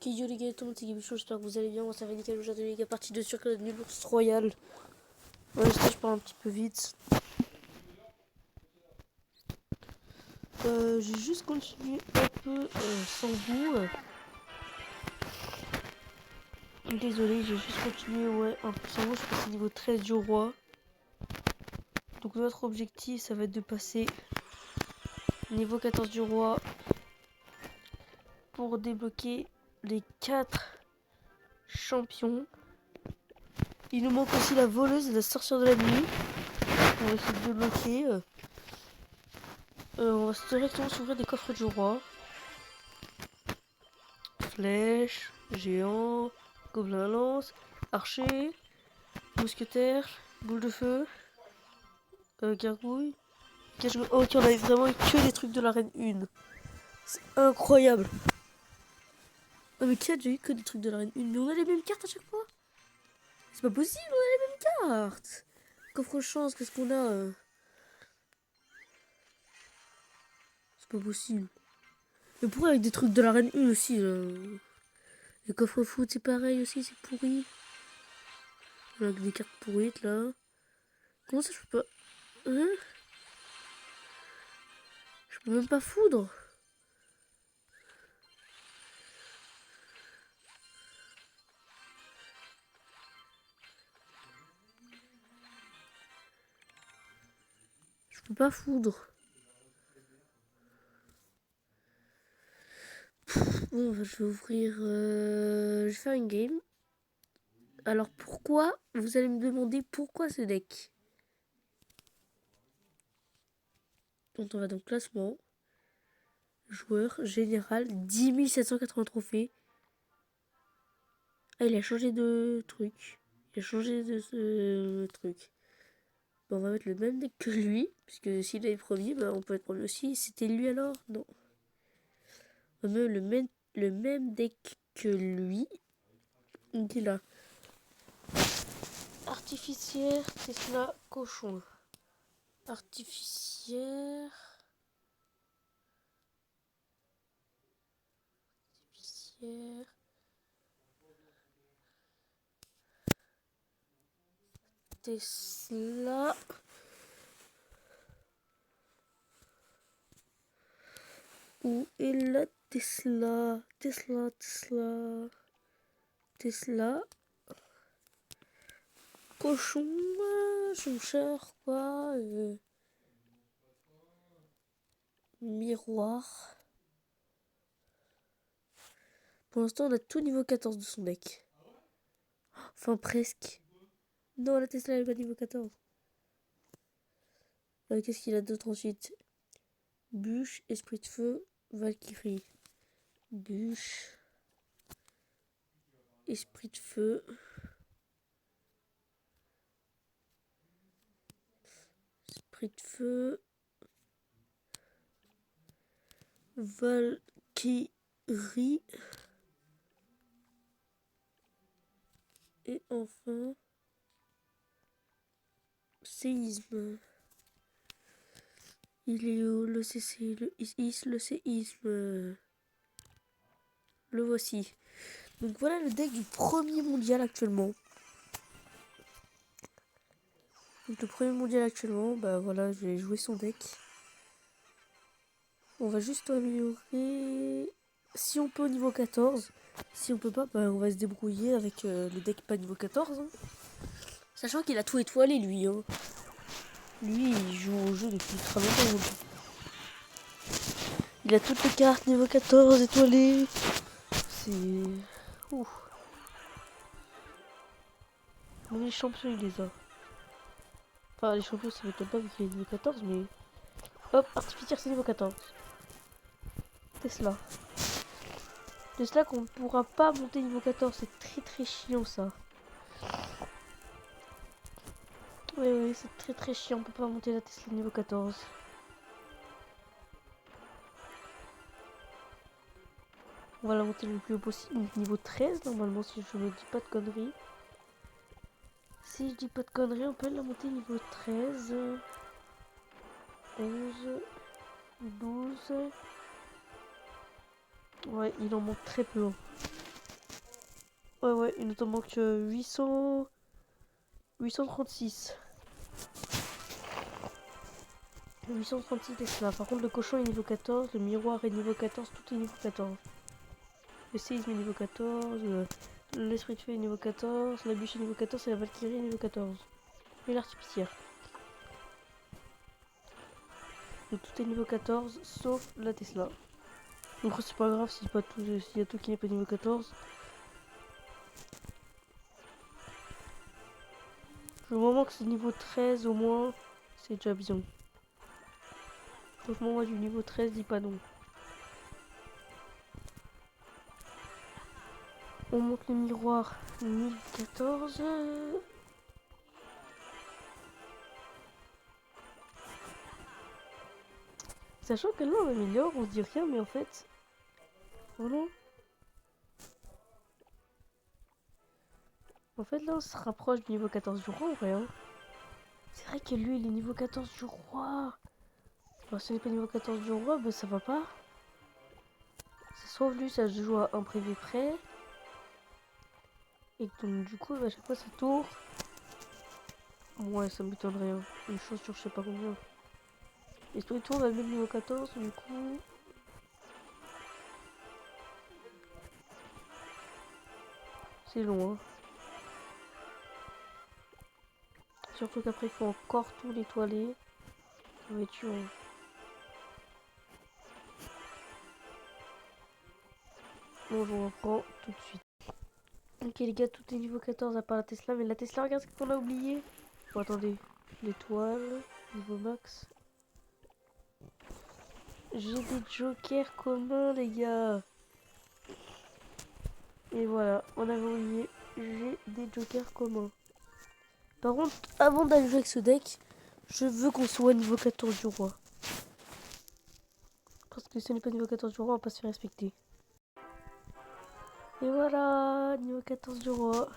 Ok, yo les gars, tout le monde c'est Gabichon, j'espère que vous allez bien. Moi ça va nickel aujourd'hui les gars, partie de Circle de l'ours royal. Ouais, je parle un petit peu vite. J'ai juste continué un peu sans vous. Désolé, j'ai juste continué ouais, un peu sans vous. Je suis passé niveau 13 du roi. Donc notre objectif ça va être de passer niveau 14 du roi pour débloquer les 4 champions. Il nous manque aussi la voleuse et la sorcière de la nuit. On va essayer de débloquer. On va directement s'ouvrir des coffres du roi. Flèche, géant, gobelin à lance, archer, mousquetaire, boule de feu, gargouille. Oh, ok, on avait vraiment eu que des trucs de la reine 1. C'est incroyable. Oh, mais qui a déjà eu que des trucs de la reine 1? Mais on a les mêmes cartes à chaque fois. C'est pas possible, on a les mêmes cartes. Coffre chance, qu'est-ce qu'on a C'est pas possible. Mais pourquoi avec des trucs de la reine 1 aussi là Les coffres foot c'est pareil aussi, c'est pourri. Avec des cartes pourrites là. Comment ça je peux pas... Hein Je peux même pas foudre. Je peux pas foudre. Bon, je vais ouvrir... Je vais faire une game. Alors pourquoi vous allez me demander pourquoi ce deck? Donc on va dans classement. Joueur général. 10 780 trophées. Ah, il a changé de truc. Il a changé de ce truc. Bon, on va mettre le même deck que lui. Puisque s'il est premier, bah, on peut être premier aussi. C'était lui alors? Non. On met le même deck que lui. Il est là. Artificière, Tesla, cochon. Artificière. Tesla. Où est la Tesla? Tesla. Cochon. Joncheur, quoi. Miroir. Pour l'instant, on a tout niveau 14 de son deck. Enfin, presque. Non, la Tesla, elle est pas niveau 14. Qu'est-ce qu'il a d'autre ensuite? Bûche, esprit de feu, Valkyrie. Bûche. Esprit de feu. Esprit de feu. Valkyrie. Et enfin, séisme. Il est où le CC, le le séisme? Le voici. Donc voilà le deck du premier mondial actuellement. Donc le premier mondial actuellement, bah voilà, je vais jouer son deck. On va juste améliorer. Si on peut au niveau 14. Si on peut pas, bah on va se débrouiller avec le deck pas niveau 14. Hein. Sachant qu'il a tout étoilé lui. Hein. Lui, il joue au jeu depuis très longtemps. Il a toutes les cartes niveau 14 étoilées. C'est... Ouh. Même les champions, il les a. Enfin, les champions, ça m'étonne pas vu qu'il est niveau 14, mais... Hop, artificière, c'est niveau 14. Tesla. Tesla qu'on ne pourra pas monter niveau 14. C'est très très chiant, ça. Oui, c'est très très chiant. On peut pas monter la Tesla niveau 14. On va la monter le plus haut possible. Donc niveau 13, normalement, si je ne dis pas de conneries. Si je dis pas de conneries, on peut la monter niveau 13. 11. 12. Ouais, il en manque très peu. Ouais, il nous en manque 836. 836 Tesla. Par contre, le cochon est niveau 14, le miroir est niveau 14, tout est niveau 14. Le séisme est niveau 14, l'esprit de feu est niveau 14, la bûche est niveau 14 et la Valkyrie est niveau 14. Et l'artificière. Donc tout est niveau 14 sauf la Tesla. Donc c'est pas grave s'il y a tout qui n'est pas niveau 14. Le moment que c'est niveau 13 au moins, c'est déjà bien. Franchement moi du niveau 13 dis pas non. On monte le miroir 1014. Sachant que là on améliore, on se dit rien mais en fait... Voilà. En fait là on se rapproche du niveau 14 du roi en vrai. Hein. C'est vrai que lui il est niveau 14 du roi. Alors si on n'est pas niveau 14 du roi, bah ça va pas. C'est soit lui ça se joue à un privé près. Et donc du coup à chaque fois ça tourne. Ouais ça m'étonnerait. Hein. Une chose sur je sais pas combien. Et toi il tourne à le niveau 14 du coup. C'est long hein. Surtout qu'après il faut encore tout nettoyer. Ça va être chiant. Bon je reprends tout de suite. Ok les gars, tout est niveau 14 à part la Tesla. Mais la Tesla, regarde ce qu'on a oublié. Bon attendez. L'étoile, niveau max. J'ai des jokers communs les gars. Et voilà, on avait oublié. J'ai des jokers communs. Par contre, avant d'aller jouer avec ce deck, je veux qu'on soit niveau 14 du roi. Parce que si on n'est pas niveau 14 du roi, on va pas se faire respecter. Et voilà, niveau 14 du roi.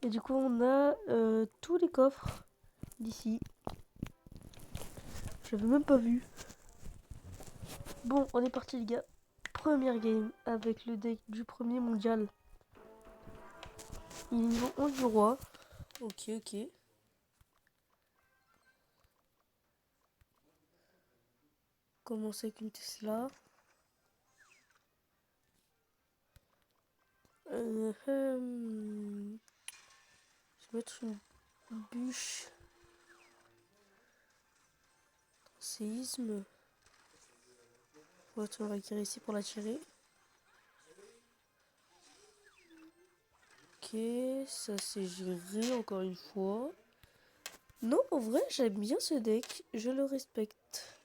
Et du coup, on a tous les coffres d'ici. Je l'avais même pas vu. Bon, on est parti les gars. Première game avec le deck du premier mondial. Il est niveau 11 du roi. Ok. Commencer avec une Tesla. Je vais mettre une bûche. Séisme. On va te requérir ici pour la tirer. Ok, ça c'est géré encore une fois. Non, en vrai, j'aime bien ce deck. Je le respecte.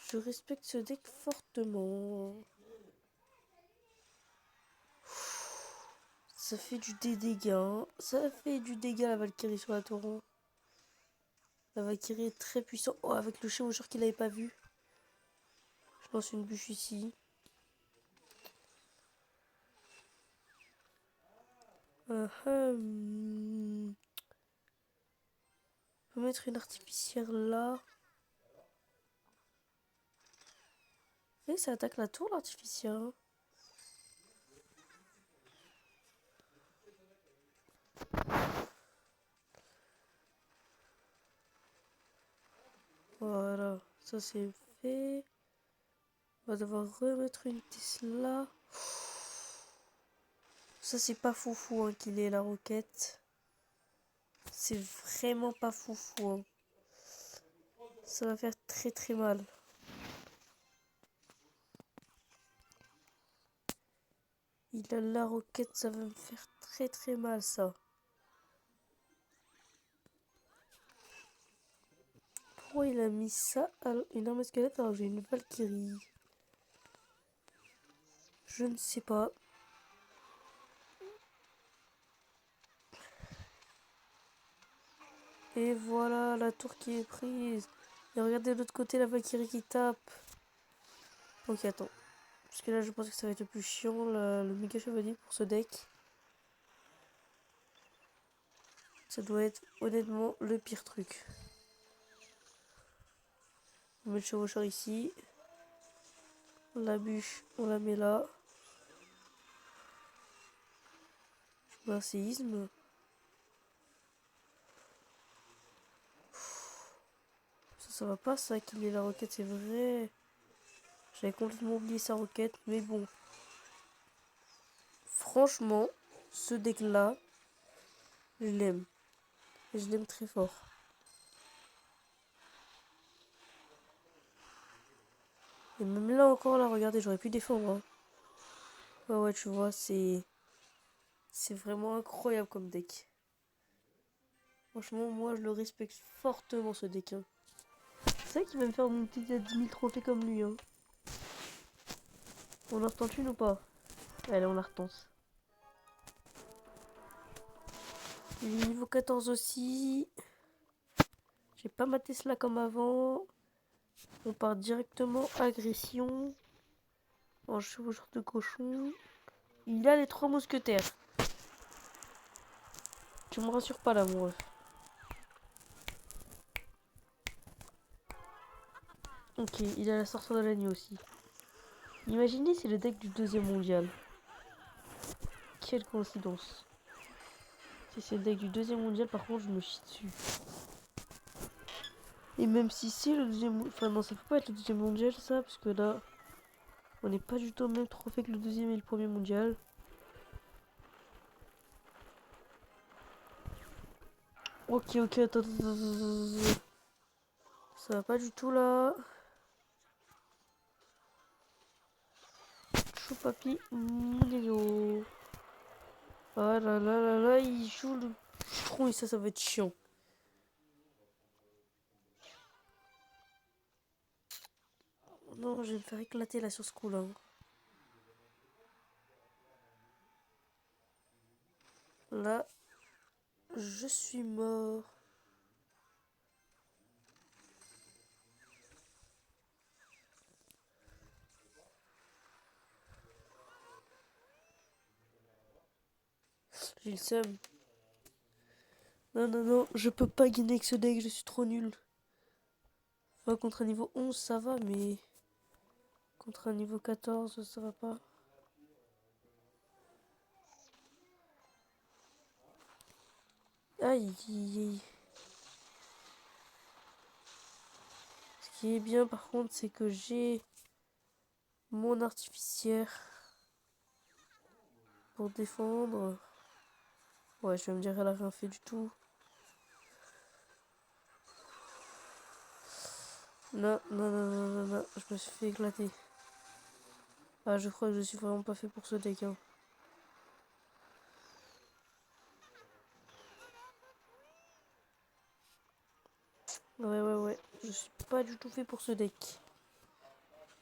Je respecte ce deck fortement. Ça fait du dégât. Ça fait du dégât la Valkyrie sur la torrent. La Valkyrie est très puissante. Oh, avec le chevaucheur qu'il n'avait pas vu. Je lance une bûche ici. On peut mettre une artificière là. Et ça attaque la tour l'artificière. Hein. Voilà, ça c'est fait. On va devoir remettre une Tesla. Ça c'est pas foufou hein, qu'il ait la roquette. C'est vraiment pas foufou. Hein. Ça va faire très très mal. Il a la roquette, ça va me faire très très mal ça. Pourquoi il a mis ça à une arme squelette alors j'ai une Valkyrie? Je ne sais pas. Et voilà la tour qui est prise. Et regardez de l'autre côté la Valkyrie qui tape. Ok attends. Parce que là je pense que ça va être le plus chiant le méga chevalier pour ce deck. Ça doit être honnêtement le pire truc. On met le chevaucheur ici. La bûche on la met là. Un séisme. Ça va pas ça qu'il ait la roquette, c'est vrai. J'avais complètement oublié sa roquette, mais bon. Franchement, ce deck là, je l'aime. Je l'aime très fort. Et même là encore, là, regardez, j'aurais pu défendre. Hein. Ouais, tu vois, c'est vraiment incroyable comme deck. Franchement, moi, je le respecte fortement, ce deck. Hein. C'est ça qui va me faire monter à 10 000 trophées comme lui. Hein. On la retente une ou pas? Allez, on la retente. Il est niveau 14 aussi. J'ai pas ma Tesla comme avant. On part directement agression. En chevaucheur de cochon. Il a les 3 mousquetaires. Tu me rassures pas là, mon ref. Ok, il a la sorcière de la nuit aussi. Imaginez, c'est le deck du 2e mondial. Quelle coïncidence. Si c'est le deck du 2e mondial, par contre, je me chie dessus. Et même si c'est le 2e... Enfin non, ça peut pas être le 2e mondial, ça, parce que là... On n'est pas du tout au même trophée que le 2e et le 1er mondial. Ok, attends. Ça va pas du tout, là. Choupapi Moulio. Ah là, il joue le tronc et ça va être chiant. Non, je vais me faire éclater là sur ce coup-là. Là, je suis mort. J'ai le seum. Non, je peux pas gagner avec ce deck, je suis trop nul. Enfin, contre un niveau 11, ça va, mais... Contre un niveau 14, ça va pas. Aïe. Ce qui est bien, par contre, c'est que j'ai mon artificière pour défendre. Ouais, je vais me dire qu'elle a rien fait du tout. Non, je me suis fait éclater. Ah, je crois que je suis vraiment pas fait pour ce deck. Hein. Ouais. Je suis pas du tout fait pour ce deck.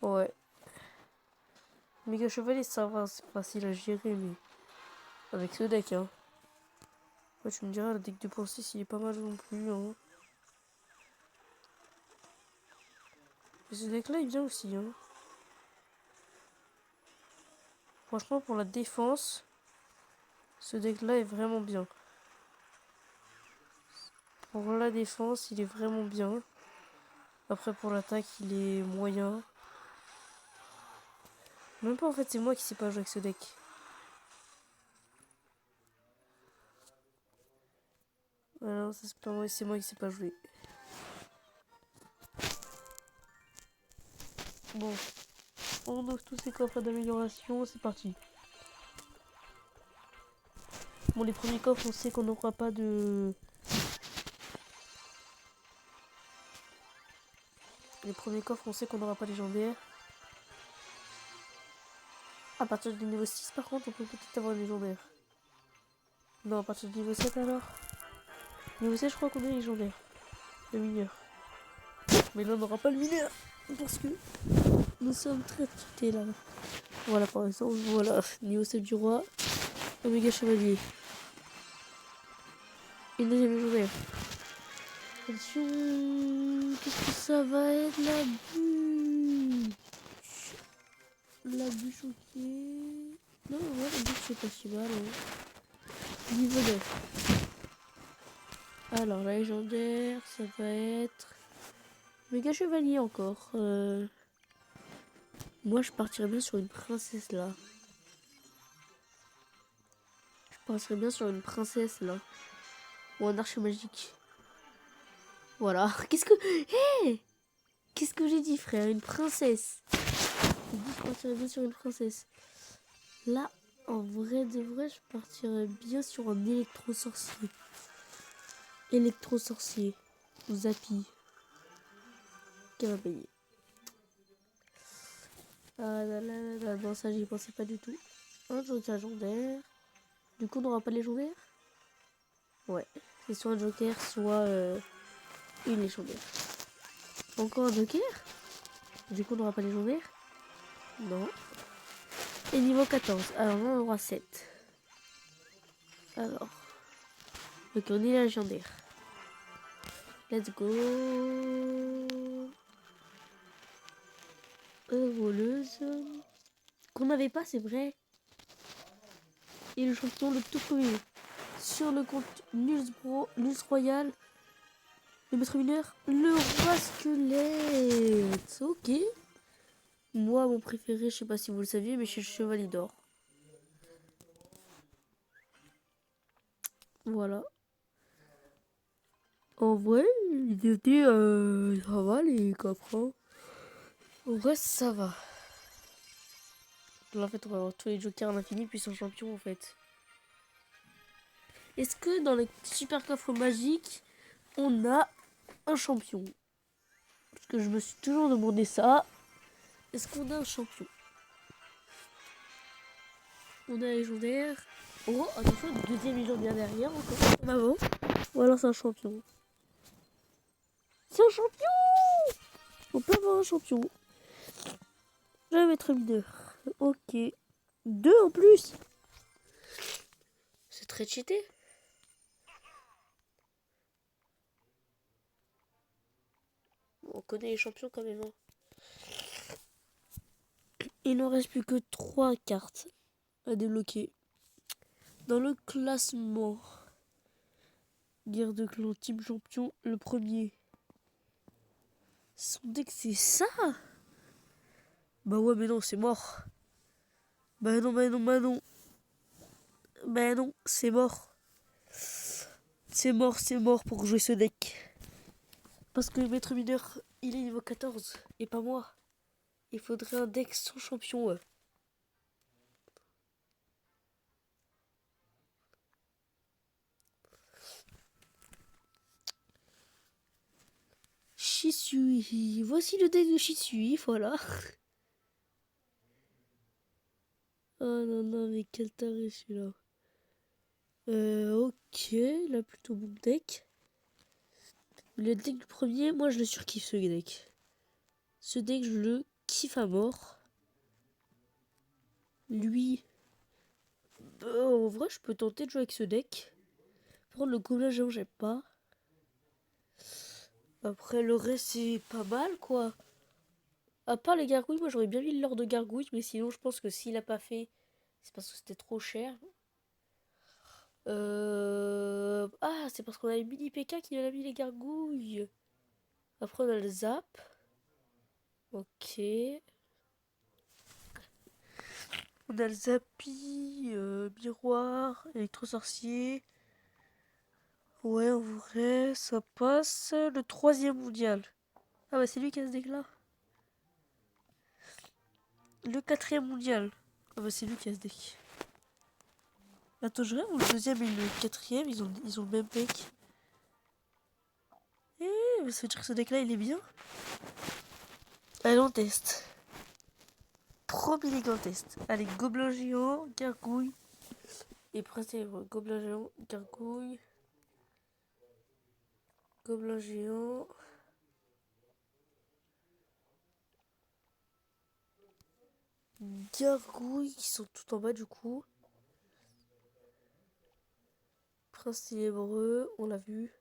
Ouais. Méga chevalier, ça va, c'est facile à gérer, mais avec ce deck, hein. Ouais, tu me diras, le deck de pensée, il est pas mal non plus, hein. Mais ce deck-là, il est bien aussi, hein. Franchement, pour la défense, ce deck-là est vraiment bien. Pour la défense, il est vraiment bien. Après, pour l'attaque, il est moyen. Même pas, en fait, c'est moi qui sais pas jouer avec ce deck. Ah non, ça c'est pas moi, c'est moi qui sais pas jouer. Bon, on ouvre tous ces coffres d'amélioration, c'est parti. Bon, les premiers coffres, on sait qu'on n'aura pas de... Les premiers coffres, on sait qu'on n'aura pas légendaire. À partir du niveau 6, par contre, on peut peut-être avoir une légendaire. Non, à partir du niveau 7 alors. Niveau 7, je crois qu'on est légendaire. Le mineur. Mais là, on n'aura pas le mineur. Parce que nous sommes très cheatés là. Voilà, par exemple, voilà. Niveau 7 du roi. Oméga chevalier. Une deuxième légendaire. Attention. Qu'est-ce que ça va être la bûche? La bûche, ok. Non, ouais, la bûche, c'est pas si mal. Hein. Niveau 9. Alors, la légendaire, ça va être... Méga chevalier encore. Moi, je partirais bien sur une princesse là. Je On serait bien sur une princesse là. Ou un archer magique. Voilà. Qu'est-ce que... Hé, qu'est-ce que j'ai dit, frère? Une princesse. J'ai dit que je partirais bien sur une princesse. Là, en vrai de vrai, je partirais bien sur un électro-sorcier. Électro-sorcier. Ou Zappy. Qu'elle va payer. Ah là là là là. Non, ça, j'y pensais pas du tout. Un joker légendaire. Du coup, on n'aura pas de légendaire? Ouais. C'est soit un joker, soit une légendaire. Encore un joker? Du coup, on n'aura pas de légendaire? Non. Et niveau 14. Alors là, on aura 7. Alors. Ok, on est légendaire. Let's go. Voleuse. Qu'on n'avait pas, c'est vrai. Et le champion, le tout premier. Sur le compte Nils Royal. Le maître mineur. Le roi squelette. Ok. Moi, mon préféré, je sais pas si vous le saviez, mais c'est le chevalier d'or. Voilà. En vrai, ils étaient... ça va, les coffres. En vrai, ça va. Là, en fait, on va avoir tous les jokers à l'infini, puis son champion, en fait. Est-ce que dans les super coffres magiques, on a un champion? Parce que je me suis toujours demandé ça. Est-ce qu'on a un champion? On a un légendaire. Oh, attention, deuxième légendaire derrière, encore comme avant. Ou alors c'est un champion. C'est un champion! On peut avoir un champion. Je vais mettre mineur. Ok. 2 en plus. C'est très cheaté. On connaît les champions quand même. Hein. Il n'en reste plus que 3 cartes à débloquer. Dans le classement, guerre de clan, team champion, le premier. Son deck c'est ça? Bah ouais mais non c'est mort. Bah non bah non bah non. Bah non c'est mort. C'est mort pour jouer ce deck. Parce que le maître mineur il est niveau 14 et pas moi. Il faudrait un deck sans champion. Ouais. Shisui. Voici le deck de Shisui, voilà. Oh non, non, mais quel taré celui-là. Ok, là plutôt bon deck. Le deck du premier, moi je le surkiffe ce deck. Ce deck, je le kiffe à mort. Lui, en vrai, je peux tenter de jouer avec ce deck. Prendre le gobelin géant, j'aime pas. Après, le reste, c'est pas mal, quoi. À part les gargouilles, moi j'aurais bien mis l'or de gargouille, mais sinon, je pense que s'il a pas fait, c'est parce que c'était trop cher. Ah, c'est parce qu'on a les mini PK qui a mis les gargouilles. Après, on a le zap. Ok. On a le zappy, miroir, électro-sorcier. Ouais, en vrai, ça passe. Le troisième mondial. Ah bah c'est lui qui a ce deck là. Le quatrième mondial. Ah bah c'est lui qui a ce deck. Attends, je rêve ou le deuxième et le quatrième, ils ont le même deck. Eh, ça veut dire que ce deck là il est bien. Allez, on teste. Premier deck en test. Allez, gobelin géant, gargouille. Et pressé, gobelin géant, gargouille. Gobelin géant. Gargouilles qui sont tout en bas du coup. Prince ténébreux, on l'a vu.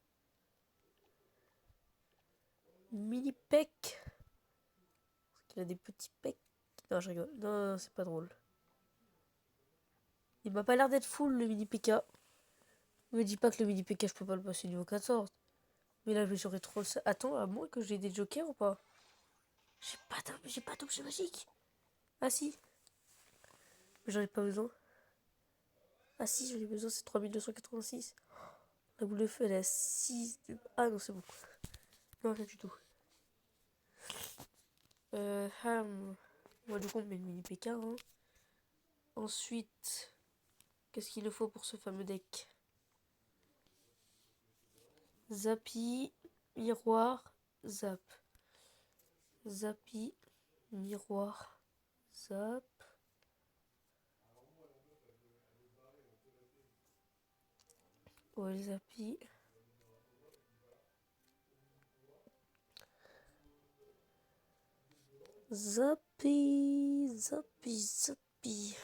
Mini peck. Il a des petits pecs. Non, je rigole. Non, c'est pas drôle. Il m'a pas l'air d'être full le mini PK. Me dis pas que le mini PK je peux pas le passer niveau 14. Mais là j'aurais trop ça. Attends, à moins que j'ai des jokers ou pas? J'ai pas d'objet magique. Ah si. Mais j'en ai pas besoin. Ah si, j'en ai besoin, c'est 3286. La boule de feu, elle est à 6. Ah non, c'est bon. Non, rien du tout. Moi, du coup, on met le mini PK. Hein. Ensuite, qu'est-ce qu'il nous faut pour ce fameux deck? Zappy, miroir, zap. Zappy, miroir, zap. Ouais, Zappy. Zappy, Zappy, Zappy.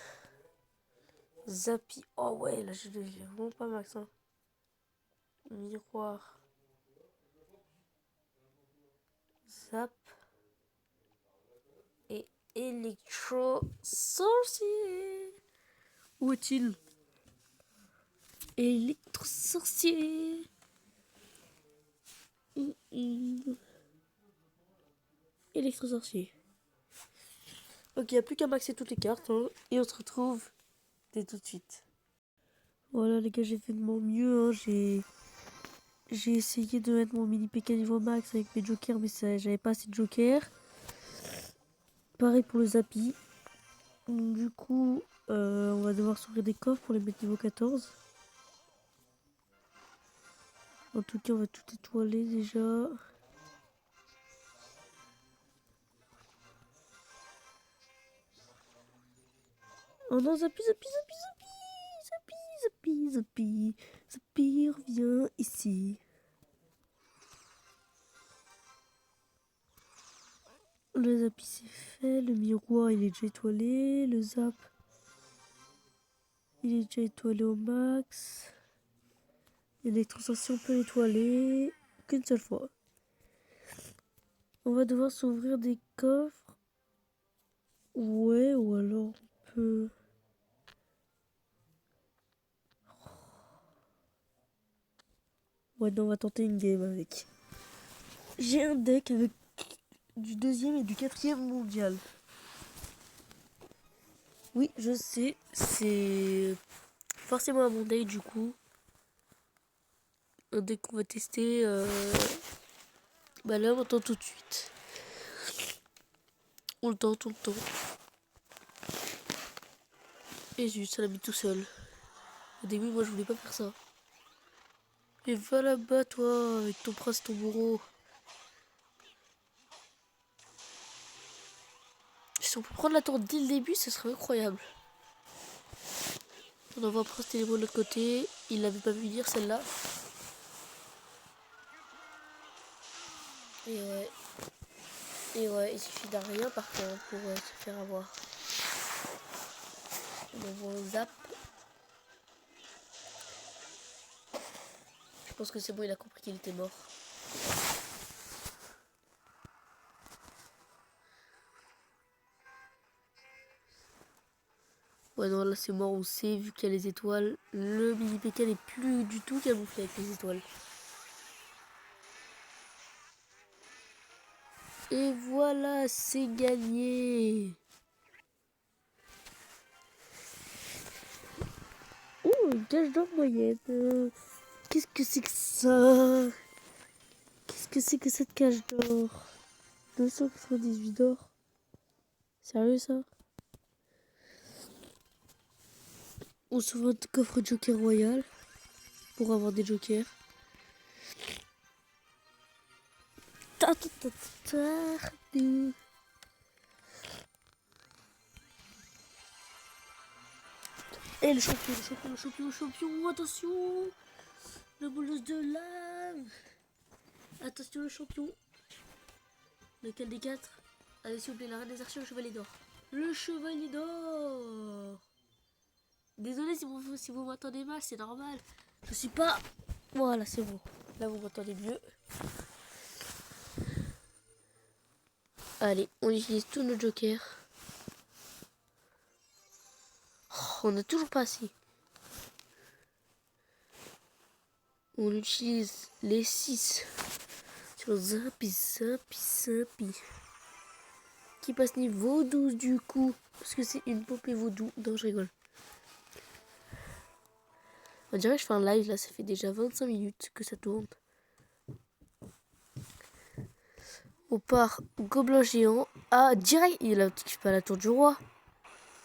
Zappy. Oh ouais, là je l'ai vraiment pas max. Hein. Miroir. Zap. Et électro sorcier. Où est-il? Électro sorcier. Électro sorcier. Ok, il n'y a plus qu'à maxer toutes les cartes. Hein, et on se retrouve dès tout de suite. Voilà les gars, j'ai fait de mon mieux. Hein, j'ai essayé de mettre mon mini PK niveau max avec mes jokers, mais j'avais pas assez de jokers. Pareil pour le Zappy. Du coup, on va devoir s'ouvrir des coffres pour les mettre niveau 14. En tout cas, on va tout étoiler déjà. Oh non, Zappy, Zappy, Zappy, Zappy, Zappy, Zappy, Zappy, Zappy, reviens ici. Le Zappy c'est fait, le miroir il est déjà étoilé, le Zap il est déjà étoilé au max. L'électrostation peut étoiler qu'une seule fois. On va devoir s'ouvrir des coffres. Ouais, ou alors on peut... Ouais, non, on va tenter une game avec. J'ai un deck avec du 2e et du 4e mondial. Oui, je sais, c'est forcément un bon deck du coup. Un deck qu'on va tester. Bah là, on tente tout de suite. On le tente, on le tente. Et juste, ça l'a mis tout seul. Au début, moi, je voulais pas faire ça. Mais va là-bas, toi, avec ton prince, ton bourreau. Si on peut prendre la tour dès le début, ce serait incroyable. On envoie Prince Ténébreux de l'autre côté. Il l'avait pas vu dire celle-là. Et ouais, il suffit d'un rien par contre pour se faire avoir. On envoie un zap. Je pense que c'est bon, il a compris qu'il était mort. Ouais, non, là c'est mort, on sait, vu qu'il y a les étoiles. Le mini PK n'est plus du tout camouflé avec les étoiles. Et voilà, c'est gagné. Oh, une cage d'or moyenne. Qu'est-ce que c'est que ça? Qu'est-ce que c'est que cette cage d'or? 298 d'or. Sérieux ça? On s'ouvre un coffre Joker Royal pour avoir des jokers. Et le champion, le champion, le champion, le champion, attention! La bouleuse de lave! Attention le champion! Lequel des quatre? Allez s'il vous plaît, la reine des archers, le chevalier d'or. Le chevalier d'or! Désolé si vous m'entendez mal, c'est normal. Je suis pas... Voilà, c'est bon. Là, vous m'entendez mieux. Allez, on utilise tous nos jokers. Oh, on n'a toujours pas assez. On utilise les 6 sur Zappy, Zappy, Zappy. Qui passe niveau 12 du coup. Parce que c'est une poupée vaudou. Non, je rigole. On dirait que je fais un live là, ça fait déjà 25 minutes que ça tourne. On part gobelin géant. Ah, direct, il a pas la tour du roi.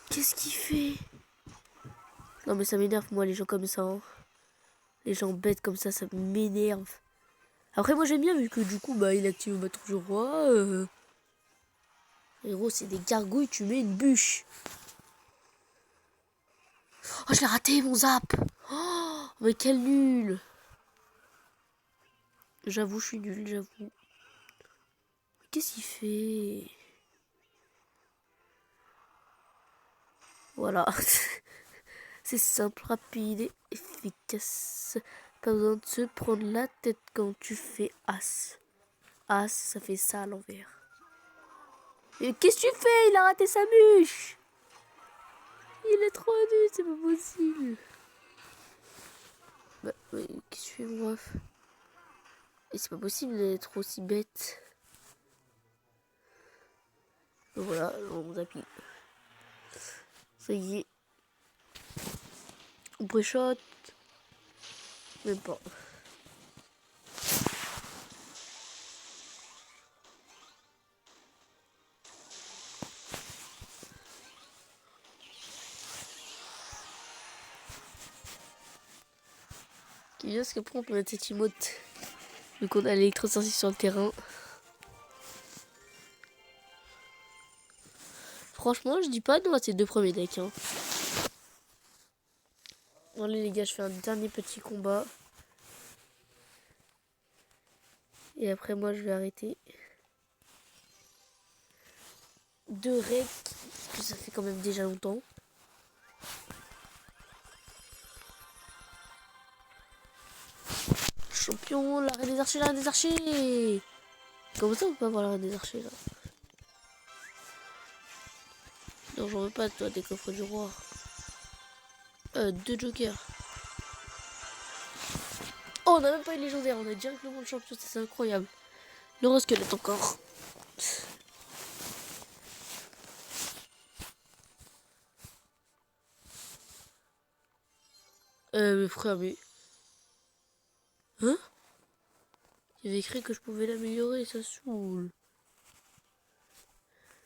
Qu'est-ce qu'il fait? Non mais ça m'énerve moi les gens comme ça. Hein. Les gens bêtes comme ça m'énerve. Après moi j'aime bien vu que du coup bah il active ma tour du roi. Héros c'est des gargouilles, tu mets une bûche. Oh je l'ai raté mon zap. Oh mais quel nul. J'avoue je suis nul, j'avoue. Qu'est-ce qu'il fait? Voilà. C'est simple, rapide et efficace. Pas besoin de se prendre la tête quand tu fais As. As, ça fait ça à l'envers. Mais qu'est-ce que tu fais? Il a raté sa bûche. Il est trop nul, c'est pas possible. Bah, qu'est-ce que tu fais, mon ref? Et c'est pas possible d'être aussi bête. Donc voilà, on appuie. Ça y est. On pré-shot. Même pas. Ce qui est bien, c'est qu'après on peut mettre cette emote. Vu qu'on a l'électrosortie sur le terrain. Franchement, je dis pas non à ces deux premiers decks. Hein. Bon, allez les gars, je fais un dernier petit combat. Et après, moi, je vais arrêter. 2 raids, parce que ça fait quand même déjà longtemps. Champion, la reine des archers, la reine des archers. Comment ça on peut pas avoir la reine des archers là? Non, j'en veux pas toi des coffres du roi. 2 jokers. Oh, on a même pas une légendaire, on a directement le champion, c'est incroyable. Le rose squelette encore. Mais frère, mais... Hein? Il y avait écrit que je pouvais l'améliorer, ça saoule.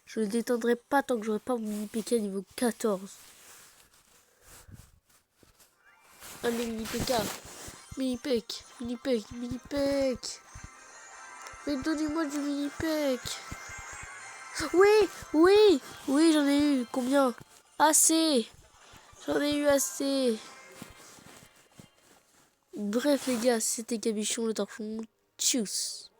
Je ne détendrai pas tant que j'aurai pas mon mini PK niveau 14. Allez, mini PK. Mini PK, mini PK, mini PK. Mais donnez-moi du mini PK. Oui, oui, oui, j'en ai eu. Combien? Assez. J'en ai eu assez. Bref, les gars, c'était Gabichon, le torchon. Tchuss.